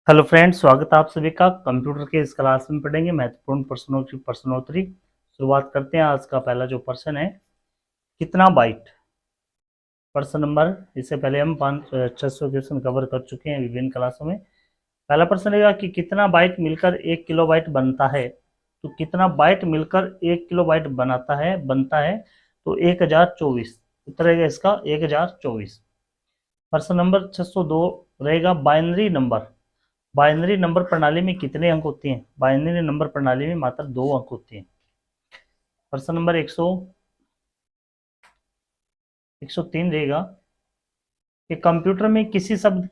Hello friends, स्वागत है आप सभी का। कंप्यूटर के इस क्लास में पढ़ेंगे महत्वपूर्ण प्रश्नों की प्रश्नोत्तरी। शुरुआत करते हैं। आज का पहला जो प्रश्न है, कितना बाइट। प्रश्न नंबर, इससे पहले हम 600 क्वेश्चन कवर कर चुके हैं विभिन्न क्लासों में। पहला प्रश्न रहेगा कि कितना बाइट मिलकर 1 किलोबाइट बनता है। तो कितना बाइट मिलकर 1 किलोबाइट बनता है तो 1024। उत्तर रहेगा इसका 1024। प्रश्न नंबर 602 रहेगा, बाइनरी नंबर प्रणाली में कितने अंक होते हैं। बाइनरी नंबर प्रणाली में मात्र 2 अंक होते हैं। प्रश्न नंबर 103 रहेगा कि कंप्यूटर में किसी शब्द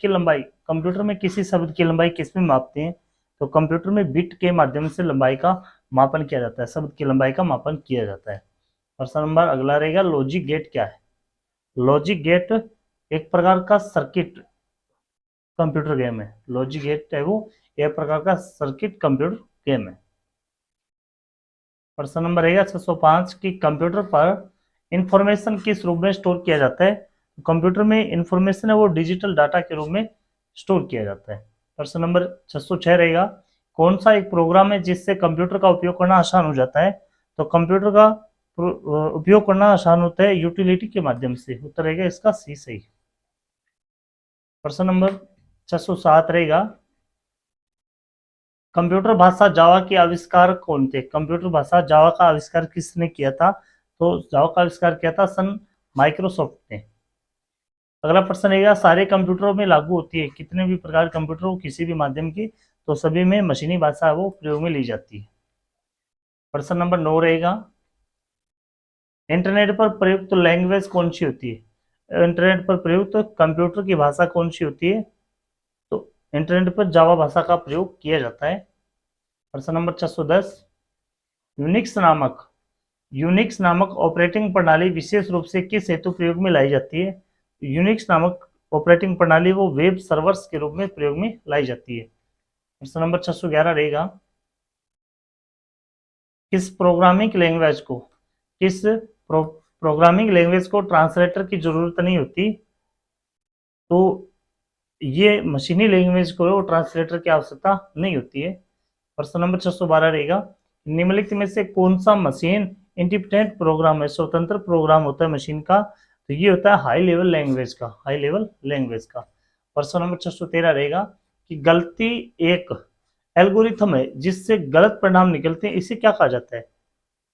की लंबाई किसमें मापते हैं। तो कंप्यूटर में बिट के माध्यम से लंबाई का मापन किया जाता है, शब्द की लंबाई का मापन किया जाता है। प्रश्न नंबर अगला रहेगा, लॉजिक गेट क्या है। लॉजिक गेट एक प्रकार का सर्किट कंप्यूटर गेम है। लॉजिक गेट है वो एक प्रकार का सर्किट कंप्यूटर गेम है। प्रश्न नंबर रहेगा 605 की कंप्यूटर पर इंफॉर्मेशन किस रूप में स्टोर किया जाता है। कंप्यूटर में इंफॉर्मेशन है वो डिजिटल डाटा के रूप में स्टोर किया जाता है। प्रश्न नंबर 606 रहेगा, कौन सा एक प्रोग्राम है जिससे कंप्यूटर का उपयोग करना आसान हो जाता है। तो कंप्यूटर का उपयोग करना आसान होता है यूटिलिटी के माध्यम से। उत्तर रहेगा इसका सी सही। प्रश्न नंबर 607 रहेगा, कंप्यूटर भाषा जावा के आविष्कार कौन थे। कंप्यूटर भाषा जावा का आविष्कार किसने किया था। तो जावा का आविष्कार किया था सन माइक्रोसॉफ्ट ने। अगला प्रश्न रहेगा, सारे कंप्यूटरों में लागू होती है। कितने भी प्रकार कंप्यूटर हो किसी भी माध्यम की, तो सभी में मशीनी भाषा वो प्रयोग में ली जाती है। प्रश्न नंबर 9 रहेगा, इंटरनेट पर प्रयुक्त लैंग्वेज कौन सी होती है। इंटरनेट पर प्रयुक्त कंप्यूटर की भाषा कौन सी होती है। तो इंटरनेट पर जावा भाषा का प्रयोग किया जाता है। प्रश्न नंबर 610, यूनिक्स नामक यूनिक्स नामक ऑपरेटिंग प्रणाली विशेष रूप से किस हेतु प्रयोग में लाई जाती है। यूनिक्स नामक ऑपरेटिंग प्रणाली वो वेब सर्वर्स के रूप में प्रयोग में लाई जाती है। प्रश्न नंबर 611 रहेगा, किस प्रोग्रामिंग लैंग्वेज को किस प्रोग्रामिंग लैंग्वेज को ट्रांसलेटर की जरूरत नहीं होती। तो ये मशीनी लैंग्वेज को ट्रांसलेटर की आवश्यकता नहीं होती है। प्रश्न नंबर 612 रहेगा, निम्नलिखित में से कौन सा मशीन इंडिपेंडेंट प्रोग्राम है, स्वतंत्र प्रोग्राम होता है मशीन का। तो ये होता है हाई लेवल लैंग्वेज का। प्रश्न नंबर 613 रहेगा कि गलती एक एल्गोरिथम है जिससे गलत परिणाम निकलते हैं, इसे क्या कहा जाता है।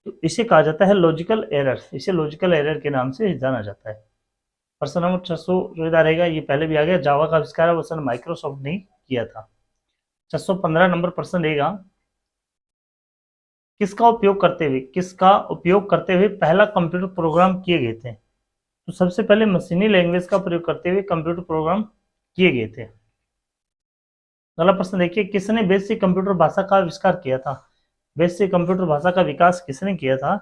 तो इसे कहा जाता है लॉजिकल एरर। इसे लॉजिकल एरर के नाम से जाना जाता है। प्रश्न नंबर 614 रहेगा, ये पहले भी आ गया, जावा का आविष्कार है वो सन माइक्रोसॉफ्ट ने किया था। 615 नंबर प्रश्न रहेगा, किसका उपयोग करते हुए पहला कंप्यूटर प्रोग्राम किए गए थे। तो सबसे पहले मशीनी लैंग्वेज का प्रयोग करते हुए कंप्यूटर प्रोग्राम किए गए थे। अगला प्रश्न देखिए, किसने बेसिक कंप्यूटर भाषा का आविष्कार किया था। बेसिक कंप्यूटर भाषा का विकास किसने किया था।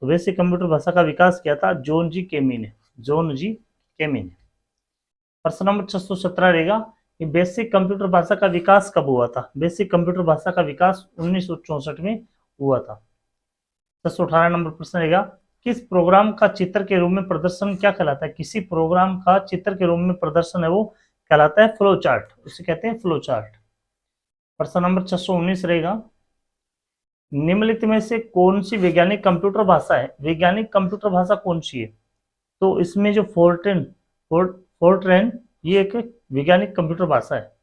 तो बेसिक कंप्यूटर भाषा का विकास किया था जॉन जी केमी ने। प्रश्न नंबर 617 रहेगा कि बेसिक कंप्यूटर भाषा का विकास कब हुआ था। बेसिक कंप्यूटर भाषा का विकास 1964 में हुआ था। 618 नंबर प्रश्न रहेगा, किस प्रोग्राम का चित्र के रूप में प्रदर्शन क्या कहलाता है। किसी प्रोग्राम का चित्र के रूप में प्रदर्शन है वो कहलाता है फ्लो चार्ट, उसे कहते हैं फ्लो चार्ट। प्रश्न नंबर 619 रहेगा, निम्नलिखित में से कौन सी वैज्ञानिक कंप्यूटर भाषा है। वैज्ञानिक कंप्यूटर भाषा कौन सी है। तो इसमें जो फोर्ट्रेन ये एक वैज्ञानिक कंप्यूटर भाषा है।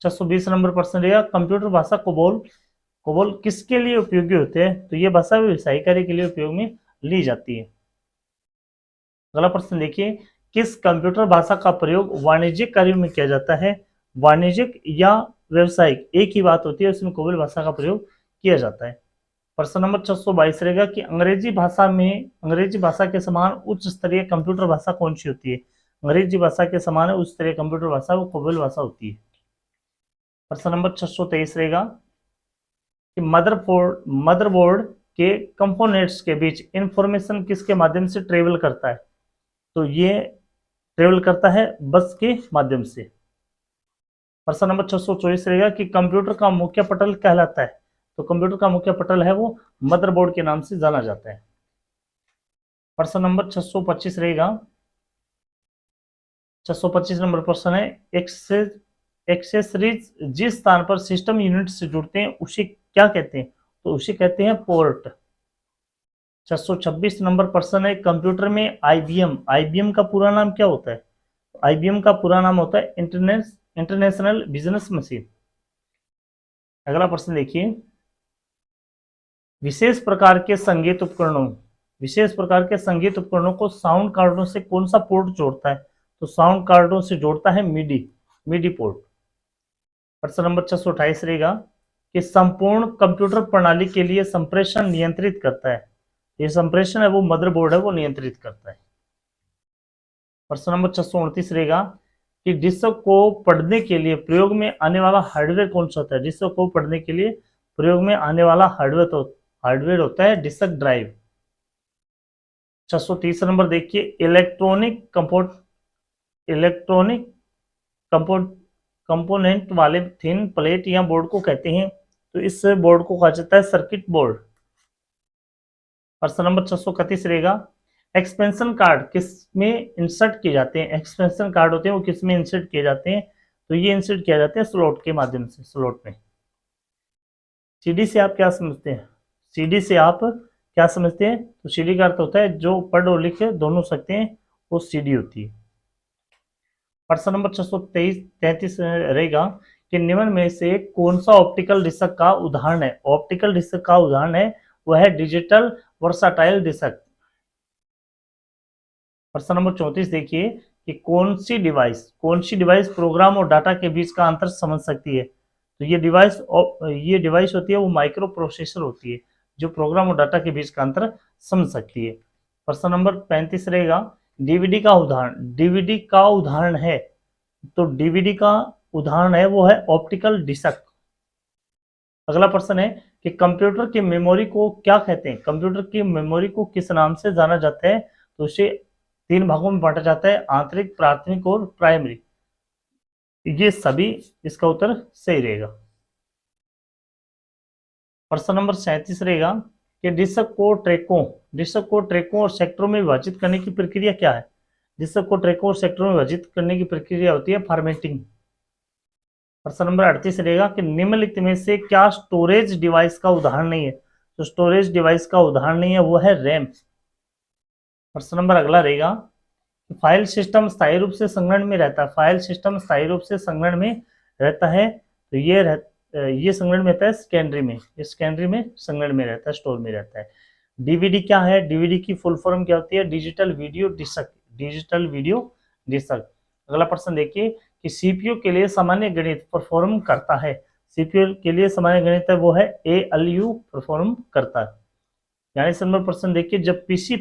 620 नंबर प्रश्न रहेगा, कंप्यूटर भाषा कोबोल किसके लिए उपयोगी होते हैं। तो ये भाषा व्यवसायिक कार्य के लिए उपयोग में ली जाती है। अगला प्रश्न देखिए, किस कंप्यूटर भाषा का प्रयोग वाणिज्यिक कार्यों में किया जाता है। वाणिज्यिक या व्यवसायिक एक ही बात होती है, उसमें कोबोल भाषा का प्रयोग किया जाता है। प्रश्न नंबर 622 रहेगा कि अंग्रेजी भाषा के समान उच्च स्तरीय कंप्यूटर भाषा कौन सी होती है। अंग्रेजी भाषा के समान उच्च स्तरीय कंप्यूटर भाषा वो कोबोल भाषा होती है। प्रश्न नंबर 623 रहेगा कि मदरबोर्ड के कंपोनेंट्स के बीच इंफॉर्मेशन किसके माध्यम से ट्रेवल करता है। तो ये ट्रेवल करता है बस के माध्यम से। प्रश्न नंबर 624 रहेगा कि कंप्यूटर का मुख्य पटल कहलाता है। तो कंप्यूटर का मुख्य पटल है वो मदरबोर्ड के नाम से जाना जाता है। प्रश्न नंबर 625 रहेगा, 625 नंबर प्रश्न है, एक्सेसरीज जिस स्थान पर सिस्टम यूनिट से जुड़ते हैं उसे क्या कहते हैं? तो उसे कहते हैं पोर्ट। 626 नंबर प्रश्न है, कंप्यूटर में आईबीएम का पूरा नाम क्या होता है? आईबीएम का पूरा नाम होता है इंटरनेशनल बिजनेस मशीन। अगला प्रश्न देखिए, विशेष प्रकार के संगीत उपकरणों को साउंड कार्डों से कौन सा पोर्ट जोड़ता है? तो साउंड कार्डों से जोड़ता है मिडी पोर्ट। प्रश्न नंबर 628 रहेगा कि संपूर्ण कंप्यूटर प्रणाली के लिए संप्रेषण नियंत्रित करता है। ये संप्रेषण है वो मदरबोर्ड है वो नियंत्रित करता है। प्रश्न नंबर 629 रहेगा कि डिस्क को पढ़ने के लिए प्रयोग में आने वाला हार्डवेयर कौन सा होता है? डिस्क को पढ़ने के लिए प्रयोग में आने वाला हार्डवेयर होता है डिस्क ड्राइव। 630 नंबर देखिए, इलेक्ट्रॉनिक कंपोनेंट वाले थिन प्लेट या बोर्ड को कहते हैं? तो इस बोर्ड को कहा जाता है सर्किट बोर्ड। प्रश्न नंबर 631 रहेगा, एक्सपेंशन कार्ड किस में इंसर्ट किए जाते हैं? एक्सपेंशन कार्ड होते हैं वो किस में इंसर्ट किए जाते हैं? तो ये इंसर्ट किया जाते हैं स्लॉट के माध्यम से, स्लॉट में। सीडी से आप क्या समझते हैं? सीडी से आप क्या समझते हैं? तो सीडी का अर्थ होता है जो पढ़ और लिख दोनों सकते हैं, वो सीडी होती है। प्रश्न नंबर 633 रहेगा कि निम्न में से कौन सा ऑप्टिकल डिस्क का उदाहरण है? ऑप्टिकल डिस्क का उदाहरण है वह है डिजिटल वर्साटाइल डिस्क। प्रश्न नंबर 34 देखिए कि कौन सी डिवाइस प्रोग्राम और डाटा के बीच का अंतर समझ सकती है? तो ये डिवाइस होती है वो माइक्रो प्रोसेसर होती है जो प्रोग्राम और डाटा के बीच का अंतर समझ सकती है। प्रश्न नंबर 35 रहेगा, डीवीडी का उदाहरण है। तो डीवीडी का उदाहरण है वो है ऑप्टिकल डिस्क। अगला प्रश्न है कि कंप्यूटर की मेमोरी को क्या कहते हैं? कंप्यूटर की मेमोरी को किस नाम से जाना जाता है? तो उसे 3 भागों में बांटा जाता है, आंतरिक, प्राथमिक और प्राइमरी। ये सभी इसका उत्तर सही रहेगा। प्रश्न नंबर 37 रहेगा कि डिस्क को ट्रैकों और सेक्टरों में विभाजित करने की प्रक्रिया क्या है? डिस्क को ट्रैकों और सेक्टरों में विभाजित करने की प्रक्रिया होती है फॉर्मेटिंग। प्रश्न नंबर 38 रहेगा कि निम्नलिखित में से क्या स्टोरेज डिवाइस का उदाहरण नहीं है? तो स्टोरेज डिवाइस का उदाहरण नहीं है वो है रैम। प्रश्न नंबर अगला रहेगा, फाइल सिस्टम स्थायी रूप से संग्रहण में रहता है। फाइल सिस्टम स्थायी रूप से संग्रहण में रहता है तो ये संग्रहण में रहता है सेकेंडरी में संग्रहण में रहता है, स्टोर में रहता है। डीवीडी क्या है? डीवीडी की फुल फॉर्म क्या होती है? Digital video disc. अगला प्रश्न देखिए कि सीपीयू के लिए सामान्य गणित परफॉर्म करता है। सीपीयू के लिए सामान्य गणित है वो है ALU परफॉर्म करता है। यानी नंबर प्रश्न देखिए, जब पीसी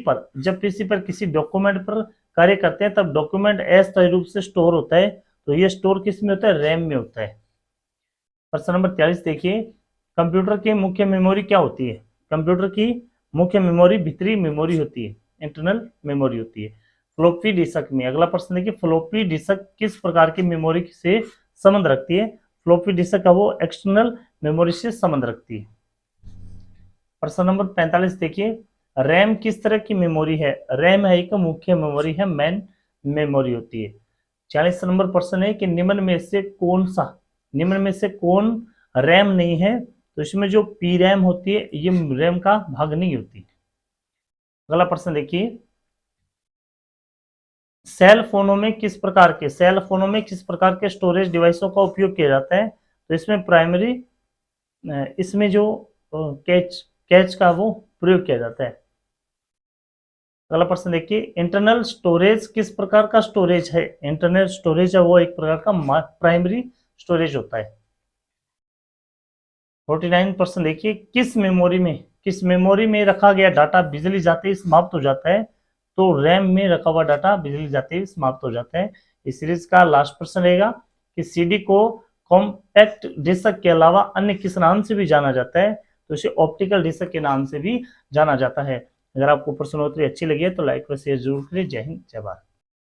पर किसी डॉक्यूमेंट पर कार्य करते हैं तब डॉक्यूमेंट अस्थायी रूप से स्टोर होता है। तो ये स्टोर किस में होता है? रैम में होता है। प्रश्न नंबर 43 देखिए, कंप्यूटर की मुख्य मेमोरी क्या होती है? कंप्यूटर की मुख्य मेमोरी भीतरी मेमोरी होती है, इंटरनल मेमोरी होती है। फ्लॉपी डिस्क में अगला प्रश्न देखिए, फ्लॉपी डिस्क किस प्रकार की मेमोरी से संबंध रखती है? फ्लॉपी डिस्क का वो एक्सटर्नल मेमोरी से संबंध रखती है। प्रश्न नंबर 45 देखिए, रैम किस तरह की मेमोरी है? रैम है एक मुख्य मेमोरी है, मेन मेमोरी होती है। 40 नंबर प्रश्न है कि निम्न में से कौन रैम नहीं है? तो इसमें जो पी रैम होती है ये रैम का भाग नहीं होती। अगला प्रश्न देखिए, सेल फोनों में किस प्रकार के स्टोरेज डिवाइसों का उपयोग किया जाता है? तो इसमें प्राइमरी इसमें जो कैच का वो प्रयोग किया जाता है। अगला प्रश्न देखिए, इंटरनल स्टोरेज किस प्रकार का स्टोरेज है? इंटरनल स्टोरेज है वो एक प्रकार का प्राइमरी स्टोरेज होता है। 49 प्रश्न देखिए, किस मेमोरी में रखा गया डाटा बिजली जाते ही समाप्त हो जाता है? तो रैम में रखा हुआ डाटा बिजली जाते ही समाप्त हो जाता है। इस सीरीज का लास्ट प्रश्न रहेगा कि सीडी को कॉम्पैक्ट डिस्क के अलावा अन्य किस नाम से भी जाना जाता है? तो इसे ऑप्टिकल डिस्क के नाम से भी जाना जाता है। अगर आपको प्रश्नोत्तरी अच्छी लगी है तो लाइक और शेयर जरूर करिए। जय हिंद, जय भारत।